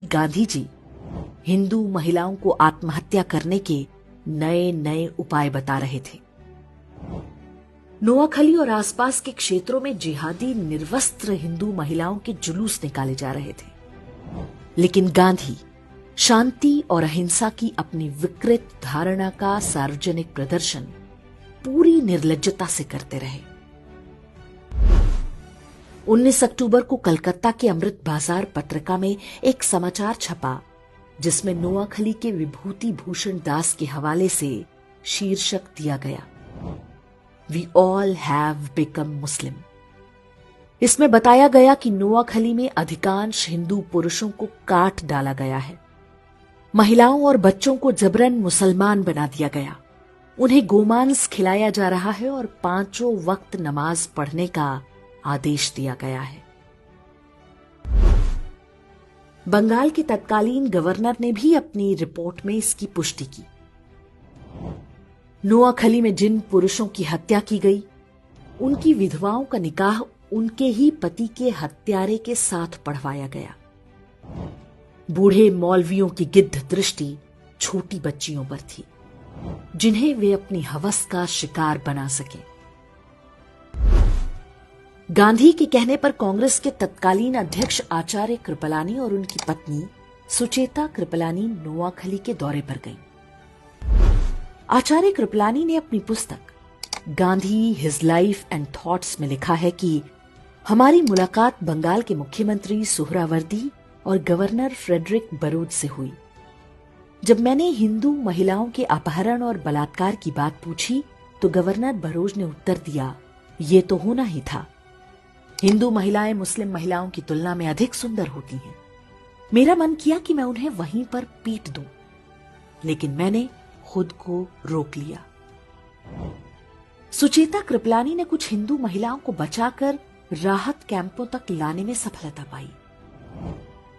गांधी जी हिंदू महिलाओं को आत्महत्या करने के नए नए उपाय बता रहे थे। नोआखली और आसपास के क्षेत्रों में जिहादी निर्वस्त्र हिंदू महिलाओं के जुलूस निकाले जा रहे थे, लेकिन गांधी शांति और अहिंसा की अपनी विकृत धारणा का सार्वजनिक प्रदर्शन पूरी निर्लज्जता से करते रहे। 19 अक्टूबर को कलकत्ता के अमृत बाजार पत्रिका में एक समाचार छपा जिसमें नोआखली के विभूति भूषण दास के हवाले से शीर्षक दिया गया, वी ऑल हैव बिकम मुस्लिम। इसमें बताया गया कि नोआखली में अधिकांश हिंदू पुरुषों को काट डाला गया है, महिलाओं और बच्चों को जबरन मुसलमान बना दिया गया, उन्हें गोमांस खिलाया जा रहा है और 5 वक्त नमाज पढ़ने का आदेश दिया गया है। बंगाल के तत्कालीन गवर्नर ने भी अपनी रिपोर्ट में इसकी पुष्टि की। नोआखली में जिन पुरुषों की हत्या की गई, उनकी विधवाओं का निकाह उनके ही पति के हत्यारे के साथ पढ़वाया गया। बूढ़े मौलवियों की गिद्ध दृष्टि छोटी बच्चियों पर थी, जिन्हें वे अपनी हवस का शिकार बना सके। गांधी के कहने पर कांग्रेस के तत्कालीन अध्यक्ष आचार्य कृपलानी और उनकी पत्नी सुचेता कृपलानी नोआखली के दौरे पर गईं। आचार्य कृपलानी ने अपनी पुस्तक Gandhi his life and thoughts में लिखा है कि हमारी मुलाकात बंगाल के मुख्यमंत्री सुहरावर्दी और गवर्नर फ्रेडरिक बरूद से हुई। जब मैंने हिंदू महिलाओं के अपहरण और बलात्कार की बात पूछी तो गवर्नर बरोज ने उत्तर दिया, ये तो होना ही था। हिंदू महिलाएं मुस्लिम महिलाओं की तुलना में अधिक सुंदर होती हैं। मेरा मन किया कि मैं उन्हें वहीं पर पीट दूं, लेकिन मैंने खुद को रोक लिया। सुचेता कृपलानी ने कुछ हिंदू महिलाओं को बचाकर राहत कैंपों तक लाने में सफलता पाई।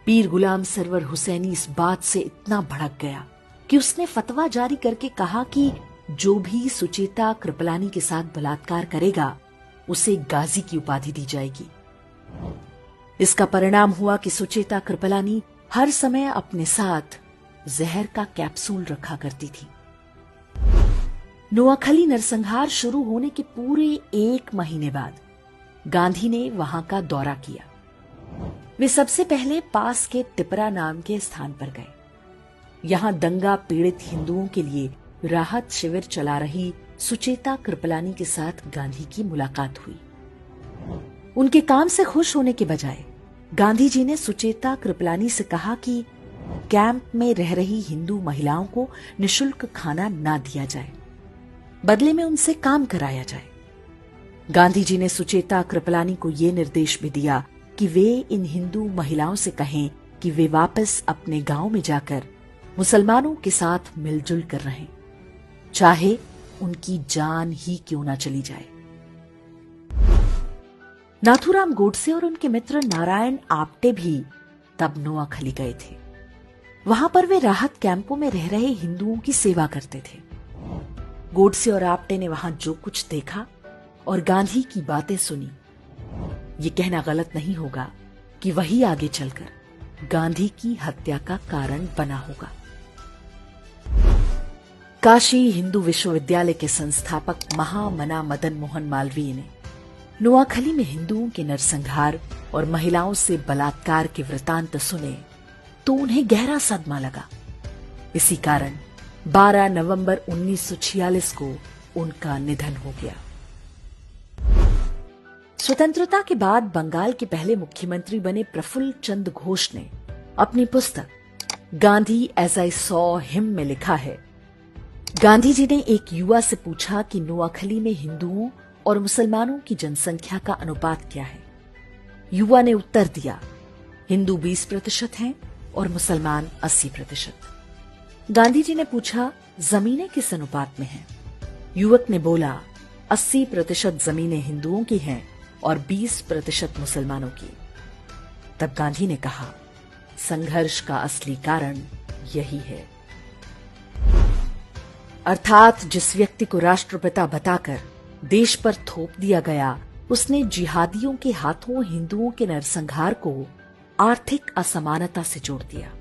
पीर गुलाम सरवर हुसैनी इस बात से इतना भड़क गया कि उसने फतवा जारी करके कहा कि जो भी सुचेता कृपलानी के साथ बलात्कार करेगा उसे गाजी की उपाधि दी जाएगी। इसका परिणाम हुआ कि सुचेता कृपलानी हर समय अपने साथ जहर का कैप्सूल रखा करती थी। नोआखली नरसंहार शुरू होने के पूरे 1 महीने बाद गांधी ने वहां का दौरा किया। वे सबसे पहले पास के तिपरा नाम के स्थान पर गए। यहां दंगा पीड़ित हिंदुओं के लिए राहत शिविर चला रही सुचेता कृपलानी के साथ गांधी की मुलाकात हुई। उनके काम से खुश होने के बजाय गांधी जी ने सुचेता कृपलानी से कहा कि कैंप में रह रही हिंदू महिलाओं को निशुल्क खाना ना दिया जाए, बदले में उनसे काम कराया जाए। गांधी जी ने सुचेता कृपलानी को यह निर्देश भी दिया कि वे इन हिंदू महिलाओं से कहें कि वे वापस अपने गांव में जाकर मुसलमानों के साथ मिलजुल कर रहें, चाहे उनकी जान ही क्यों ना चली जाए। नाथूराम गोडसे और उनके मित्र नारायण आप्टे भी तब नोआखली गए थे। वहां पर वे राहत कैंपों में रह रहे हिंदुओं की सेवा करते थे। गोडसे और आप्टे ने वहां जो कुछ देखा और गांधी की बातें सुनी, ये कहना गलत नहीं होगा कि वही आगे चलकर गांधी की हत्या का कारण बना होगा। काशी हिंदू विश्वविद्यालय के संस्थापक महामना मदन मोहन मालवीय ने नोआखली में हिंदुओं के नरसंहार और महिलाओं से बलात्कार के वृतांत सुने तो उन्हें गहरा सदमा लगा। इसी कारण 12 नवंबर 1946 को उनका निधन हो गया। स्वतंत्रता के बाद बंगाल के पहले मुख्यमंत्री बने प्रफुल्ल चंद्र घोष ने अपनी पुस्तक Gandhi as I saw him में लिखा है, गांधी जी ने एक युवा से पूछा कि नोआखली में हिंदुओं और मुसलमानों की जनसंख्या का अनुपात क्या है। युवा ने उत्तर दिया, हिंदू 20% हैं और मुसलमान 80%। गांधी जी ने पूछा, जमीनें किस अनुपात में हैं? युवक ने बोला, 80% जमीनें हिंदुओं की हैं और 20% मुसलमानों की। तब गांधी ने कहा, संघर्ष का असली कारण यही है। अर्थात जिस व्यक्ति को राष्ट्रपिता बताकर देश पर थोप दिया गया, उसने जिहादियों के हाथों हिंदुओं के नरसंहार को आर्थिक असमानता से जोड़ दिया।